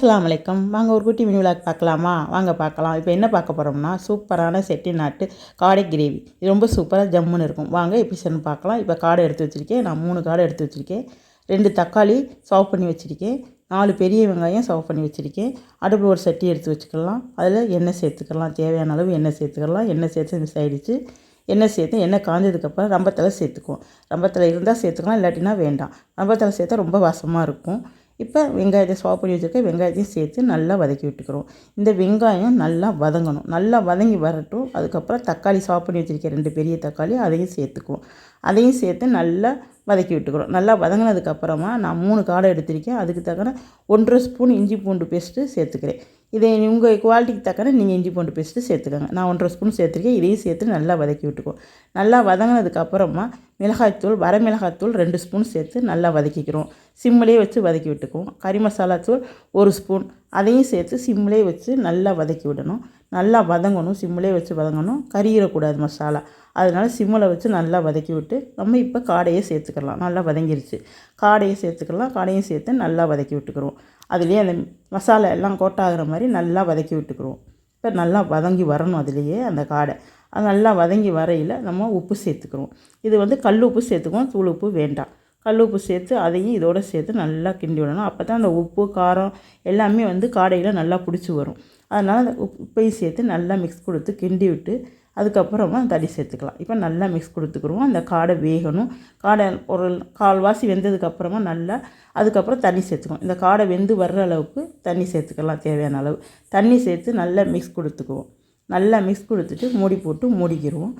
அஸ்ஸலாமு அலைக்கும். வாங்க ஒரு குட்டி மினி விலாக் பார்க்கலாமா? வாங்க பார்க்கலாம். இப்போ என்ன பார்க்க போகிறோம்னா, சூப்பரான செட்டிநாட்டு காடை கிரேவி. இது ரொம்ப சூப்பராக ஜம்முன்னு இருக்கும். வாங்க எப்படி செய்யணும்னு பார்க்கலாம். இப்போ காடை எடுத்து வச்சுருக்கேன். நான் 3 காடை எடுத்து வச்சுருக்கேன். 2 தக்காளி சர்வ் பண்ணி வச்சுருக்கேன். 4 பெரிய வெங்காயம் சர்வ் பண்ணி வச்சுருக்கேன். அடுப்பில் ஒரு சட்டி எடுத்து வச்சுக்கலாம். அதில் எண்ணெய் சேர்த்துக்கலாம். தேவையான அளவு எண்ணெய் சேர்த்துக்கலாம். எண்ணெய் சேர்த்து மிஸ் ஆகிடுச்சு. எண்ணெய் சேர்த்து எண்ணெய் காஞ்சதுக்கப்புறம் ரம்பத்தலை சேர்த்துக்குவோம். ரம்பத்தலை இருந்தால் சேர்த்துக்கலாம், இல்லாட்டினா வேண்டாம். ரம்பத்தலை சேர்த்தா ரொம்ப வாசமாக இருக்கும். இப்போ வெங்காயத்தை ஸ்வாப் பண்ணி வச்சுருக்க வெங்காயத்தையும் சேர்த்து நல்லா வதக்கி விட்டுக்கிறோம். இந்த வெங்காயம் நல்லா வதங்கணும். நல்லா வதங்கி வரட்டும். அதுக்கப்புறம் தக்காளி ஸ்வாப் பண்ணி வச்சுருக்கேன் 2 பெரிய தக்காளி, அதையும் சேர்த்துக்குவோம். அதையும் சேர்த்து நல்லா வதக்கி விட்டுக்கிறோம். நல்லா வதங்கினதுக்கப்புறமா நான் 3 காடை எடுத்திருக்கேன். அதுக்கு தக்கன 1.5 ஸ்பூன் இஞ்சி பூண்டு பேஸ்ட்டு சேர்த்துக்கிறேன். இதை உங்கள் குவாலிட்டிக்கு தக்கன நீங்கள் இஞ்சி பூண்டு பேஸ்ட்டு சேர்த்துக்கோங்க. நான் 1.5 ஸ்பூன் சேர்த்துருக்கேன். இதையும் சேர்த்து நல்லா வதக்கி விட்டுக்குவோம். நல்லா வதங்கினதுக்கப்புறமா மிளகாய்த்தூள், வரமிளகாய்த்தூள் 2 ஸ்பூன் சேர்த்து நல்லா வதக்கிக்கிறோம். சிம்மிலே வச்சு வதக்கி விட்டுக்குவோம். கறி மசாலா தூள் 1 ஸ்பூன், அதையும் சேர்த்து சிம்மிலே வச்சு நல்லா வதக்கி விடணும். நல்லா வதங்கணும். சிம்மிலே வச்சு வதங்கணும். கறியிடக்கூடாது மசாலா. அதனால் சிம்மில் வச்சு நல்லா வதக்கி விட்டு நம்ம இப்போ காடையை சேர்த்துக்கலாம். நல்லா வதங்கிருச்சு. காடையை சேர்த்துக்கலாம். காடையும் சேர்த்து நல்லா வதக்கி விட்டுக்கிறோம். அதுலேயே அந்த மசாலா எல்லாம் கோட்டாகிற மாதிரி நல்லா வதக்கி விட்டுக்கிறோம். இப்போ நல்லா வதங்கி வரணும். அதுலேயே அந்த காடை அது நல்லா வதங்கி வரையில் நம்ம உப்பு சேர்த்துக்கிறோம். இது கல் உப்பு சேர்த்துக்குவோம், தூள் உப்பு வேண்டாம். கல் உப்பு சேர்த்து அதையும் இதோடு சேர்த்து நல்லா கிண்டி விடணும். அப்போ தான் அந்த உப்பு காரம் எல்லாமே காடையில் நல்லா பிடிச்சி வரும். அதனால் அந்த உப்பையும் சேர்த்து நல்லா மிக்ஸ் கொடுத்து கிண்டி விட்டு அதுக்கப்புறமா தண்ணி சேர்த்துக்கலாம். இப்போ நல்லா மிக்ஸ் கொடுத்துக்குருவோம். அந்த காடை வேகணும். காடை ஒரு கால்வாசி வெந்ததுக்கப்புறமா நல்லா அதுக்கப்புறம் தண்ணி சேர்த்துக்குவோம். இந்த காடை வெந்து வர்ற அளவுக்கு தண்ணி சேர்த்துக்கலாம். தேவையான அளவு தண்ணி சேர்த்து நல்லா மிக்ஸ் கொடுத்துக்குவோம். நல்லா மிக்ஸ் கொடுத்துட்டு மூடி போட்டு மூடிக்கிடுவோம்.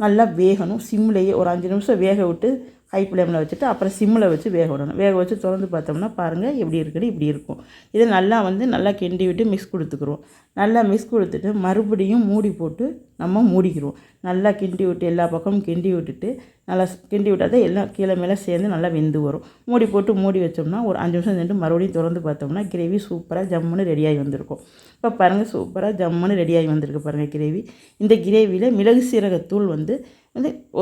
நல்லா வேகணும். சிம்லேயே ஒரு 5 நிமிஷம் வேக விட்டு ஹை ஃப்ளேமில் வச்சுட்டு அப்புறம் சிம்மில் வச்சு வேக விடணும். வேக வச்சு திறந்து பார்த்தோம்னா பாருங்கள் எப்படி இருக்குன்னு இப்படி இருக்கும். இதை நல்லா கிண்டி விட்டு மிக்ஸ் கொடுத்துக்குருவோம். நல்லா மிக்ஸ் கொடுத்துட்டு மறுபடியும் மூடி போட்டு நம்ம மூடிக்கிடுவோம். நல்லா கிண்டி விட்டு எல்லா பக்கமும் கிண்டி விட்டுட்டு நல்லா கிண்டி விட்டால் தான் எல்லாம் கீழே மேலே சேர்ந்து நல்லா வெந்து வரும். மூடி போட்டு மூடி வச்சோம்னா ஒரு 5 நிமிஷம் சென்று மறுபடியும் திறந்து பார்த்தோம்னா கிரேவி சூப்பராக ஜம்முன்னு ரெடியாகி வந்திருக்கும். இப்போ பாருங்கள் சூப்பராக ஜம்முன்னு ரெடியாகி வந்திருக்கு பாருங்கள் கிரேவி. இந்த கிரேவியில் மிளகு சீரகத்தூள்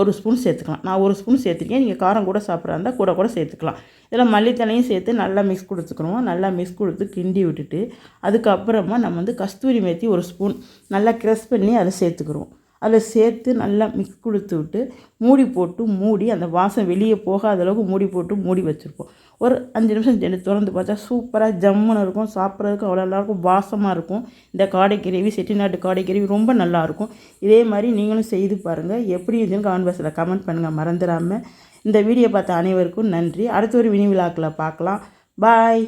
1 ஸ்பூன் சேர்த்துக்கலாம். நான் 1 ஸ்பூன் சேர்த்துருக்கேன். நீங்கள் காரம் கூட சாப்பிட்றா இருந்தால் கூட சேர்த்துக்கலாம். இதில் மல்லித்தலையும் சேர்த்து நல்லா மிக்ஸ் கொடுத்துக்கணும். நல்லா மிக்ஸ் கொடுத்து கிண்டி விட்டுட்டு அதுக்கப்புறமா நம்ம கஸ்தூரி மேத்தி 1 ஸ்பூன் நல்லா க்ரஷ் பண்ணி அதை சேர்த்துக்கிறோம். அதில் சேர்த்து நல்லா மிக்ஸ் கொடுத்து விட்டு மூடி போட்டு மூடி அந்த வாசம் வெளியே போகாத அளவுக்கு மூடி போட்டு மூடி வச்சுருப்போம். ஒரு 5 நிமிஷம் திறந்து பார்த்தா சூப்பராக ஜம்முன்னு இருக்கும். சாப்பிட்றதுக்கு அவ்வளோ நல்லாயிருக்கும். வாசமாக இருக்கும். இந்த காடை கிரேவி, செட்டிநாட்டு காடை கிரேவி ரொம்ப நல்லாயிருக்கும். இதே மாதிரி நீங்களும் செய்து பாருங்கள். எப்படி இருந்துன்னு கமெண்ட் பாக்ஸில் கமெண்ட் பண்ணுங்கள் மறந்துடாமல். இந்த வீடியோ பார்த்த அனைவருக்கும் நன்றி. அடுத்த ஒரு மினி விலாக்கில் பார்க்கலாம். பாய்.